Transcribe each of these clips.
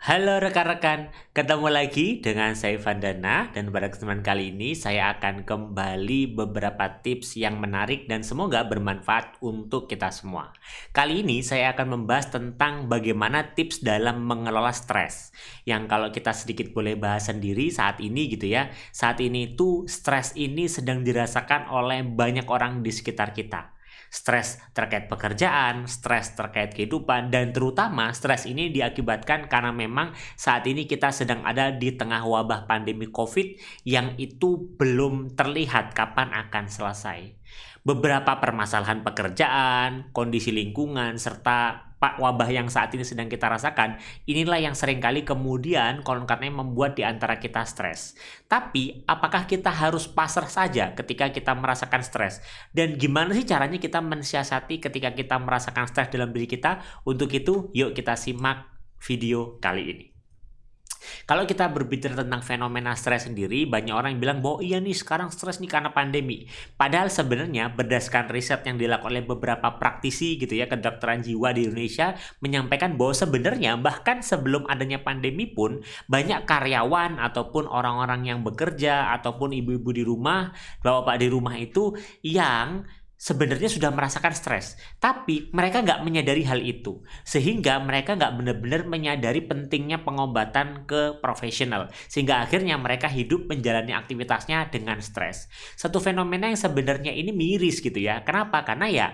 Halo rekan-rekan, ketemu lagi dengan saya Vandana dan pada kesempatan kali ini saya akan kembali beberapa tips yang menarik dan semoga bermanfaat untuk kita semua. Kali ini saya akan membahas tentang bagaimana tips dalam mengelola stres. Yang kalau kita sedikit boleh bahas sendiri saat ini gitu ya, saat ini tuh stres ini sedang dirasakan oleh banyak orang di sekitar kita. Stres terkait pekerjaan, stres terkait kehidupan, dan terutama stres ini diakibatkan karena memang saat ini kita sedang ada di tengah wabah pandemi COVID yang itu belum terlihat kapan akan selesai. Beberapa permasalahan pekerjaan, kondisi lingkungan, serta wabah yang saat ini sedang kita rasakan, inilah yang seringkali kemudian konon katanya membuat di antara kita stres. Tapi, apakah kita harus pasrah saja ketika kita merasakan stres? Dan gimana sih caranya kita mensiasati ketika kita merasakan stres dalam diri kita? Untuk itu, yuk kita simak video kali ini. Kalau kita berbicara tentang fenomena stres sendiri, banyak orang yang bilang bahwa iya nih sekarang stres nih karena pandemi. Padahal sebenarnya berdasarkan riset yang dilakukan oleh beberapa praktisi gitu ya, kedokteran jiwa di Indonesia menyampaikan bahwa sebenarnya bahkan sebelum adanya pandemi pun banyak karyawan ataupun orang-orang yang bekerja ataupun ibu-ibu di rumah, bapak-bapak di rumah itu yang sebenarnya sudah merasakan stres, tapi mereka nggak menyadari hal itu, sehingga mereka nggak benar-benar menyadari pentingnya pengobatan ke profesional, sehingga akhirnya mereka hidup menjalani aktivitasnya dengan stres. Satu fenomena yang sebenarnya ini miris gitu ya. Kenapa? Karena ya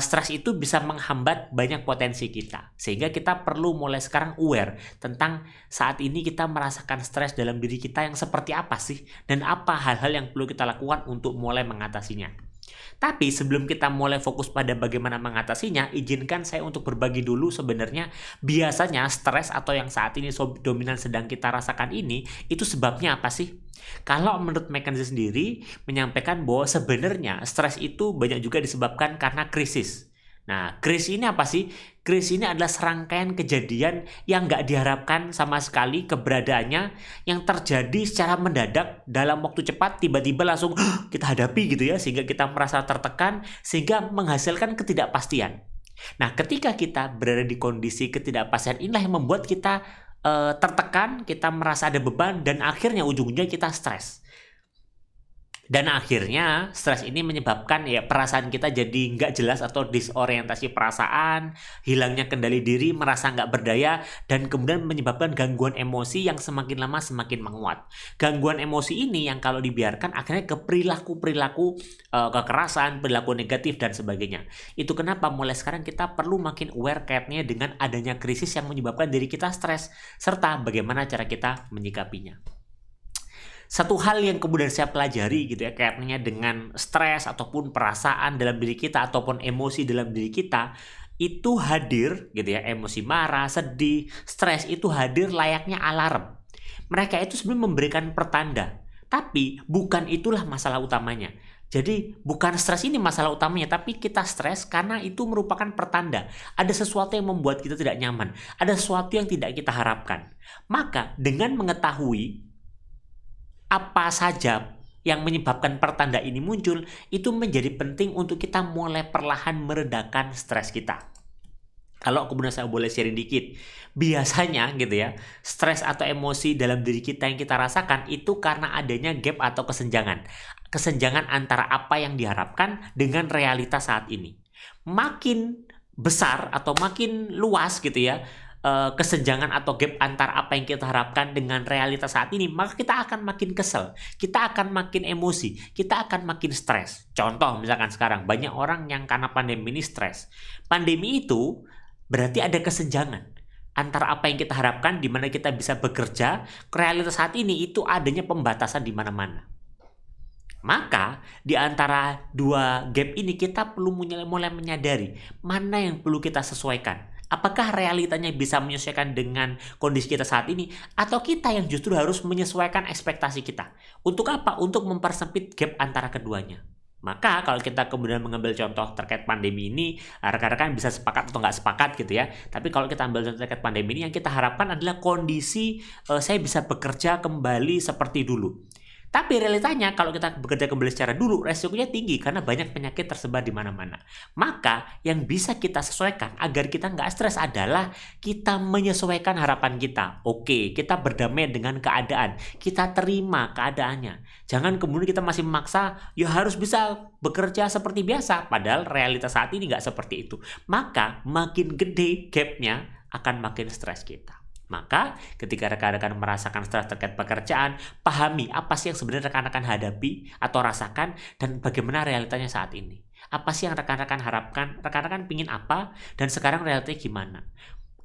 stres itu bisa menghambat banyak potensi kita, sehingga kita perlu mulai sekarang aware tentang saat ini kita merasakan stres dalam diri kita yang seperti apa sih, dan apa hal-hal yang perlu kita lakukan untuk mulai mengatasinya. Tapi sebelum kita mulai fokus pada bagaimana mengatasinya, izinkan saya untuk berbagi dulu sebenarnya biasanya stres atau yang saat ini dominan sedang kita rasakan ini, itu sebabnya apa sih? Kalau menurut McKinsey sendiri menyampaikan bahwa sebenarnya stres itu banyak juga disebabkan karena krisis. Nah, krisis ini apa sih? Krisis ini adalah serangkaian kejadian yang nggak diharapkan sama sekali keberadaannya yang terjadi secara mendadak dalam waktu cepat tiba-tiba langsung kita hadapi gitu ya, sehingga kita merasa tertekan sehingga menghasilkan ketidakpastian. Nah, ketika kita berada di kondisi ketidakpastian inilah yang membuat kita tertekan, kita merasa ada beban dan akhirnya ujung-ujungnya kita stres. Dan akhirnya stres ini menyebabkan ya perasaan kita jadi nggak jelas atau disorientasi perasaan, hilangnya kendali diri, merasa nggak berdaya, dan kemudian menyebabkan gangguan emosi yang semakin lama semakin menguat. Gangguan emosi ini yang kalau dibiarkan akhirnya ke perilaku-perilaku kekerasan, perilaku negatif, dan sebagainya. Itu kenapa mulai sekarang kita perlu makin aware kaitannya dengan adanya krisis yang menyebabkan diri kita stres, serta bagaimana cara kita menyikapinya. Satu hal yang kemudian saya pelajari gitu ya kaitannya dengan stres ataupun perasaan dalam diri kita ataupun emosi dalam diri kita itu hadir gitu ya, emosi marah, sedih, stres itu hadir layaknya alarm. Mereka itu sebenarnya memberikan pertanda, tapi bukan itulah masalah utamanya. Jadi bukan stres ini masalah utamanya, tapi kita stres karena itu merupakan pertanda. Ada sesuatu yang membuat kita tidak nyaman, ada sesuatu yang tidak kita harapkan. Maka dengan mengetahui apa saja yang menyebabkan pertanda ini muncul, itu menjadi penting untuk kita mulai perlahan meredakan stres kita. Kalau kemudian saya boleh sharing dikit, biasanya gitu ya, stres atau emosi dalam diri kita yang kita rasakan itu karena adanya gap atau kesenjangan. Kesenjangan antara apa yang diharapkan dengan realitas saat ini. Makin besar atau makin luas gitu ya, kesenjangan atau gap antar apa yang kita harapkan dengan realitas saat ini, maka kita akan makin kesel, kita akan makin emosi, kita akan makin stres. Contoh misalkan sekarang banyak orang yang karena pandemi ini stres. Pandemi itu berarti ada kesenjangan antara apa yang kita harapkan di mana kita bisa bekerja, ke realitas saat ini itu adanya pembatasan di mana-mana. Maka di antara dua gap ini kita perlu mulai menyadari mana yang perlu kita sesuaikan. Apakah realitanya bisa menyesuaikan dengan kondisi kita saat ini, atau kita yang justru harus menyesuaikan ekspektasi kita? Untuk apa? Untuk mempersempit gap antara keduanya. Maka kalau kita kemudian mengambil contoh terkait pandemi ini, rekan-rekan bisa sepakat atau nggak sepakat gitu ya. Tapi kalau kita ambil contoh terkait pandemi ini, yang kita harapkan adalah kondisi saya bisa bekerja kembali seperti dulu. Tapi realitanya kalau kita bekerja kembali secara dulu, resikonya tinggi karena banyak penyakit tersebar di mana-mana. Maka yang bisa kita sesuaikan agar kita nggak stres adalah kita menyesuaikan harapan kita. Oke, kita berdamai dengan keadaan, kita terima keadaannya. Jangan kemudian kita masih memaksa, ya harus bisa bekerja seperti biasa. Padahal realitas saat ini nggak seperti itu. Maka makin gede gapnya akan makin stres kita. Maka ketika rekan-rekan merasakan stres terkait pekerjaan, pahami apa sih yang sebenarnya rekan-rekan hadapi atau rasakan dan bagaimana realitanya saat ini. Apa sih yang rekan-rekan harapkan, rekan-rekan pingin apa, dan sekarang realitanya gimana.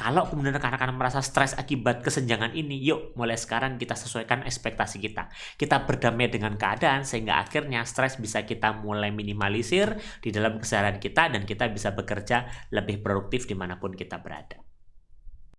Kalau kemudian rekan-rekan merasa stres akibat kesenjangan ini, yuk mulai sekarang kita sesuaikan ekspektasi kita. Kita berdamai dengan keadaan sehingga akhirnya stres bisa kita mulai minimalisir di dalam keseharian kita dan kita bisa bekerja lebih produktif dimanapun kita berada.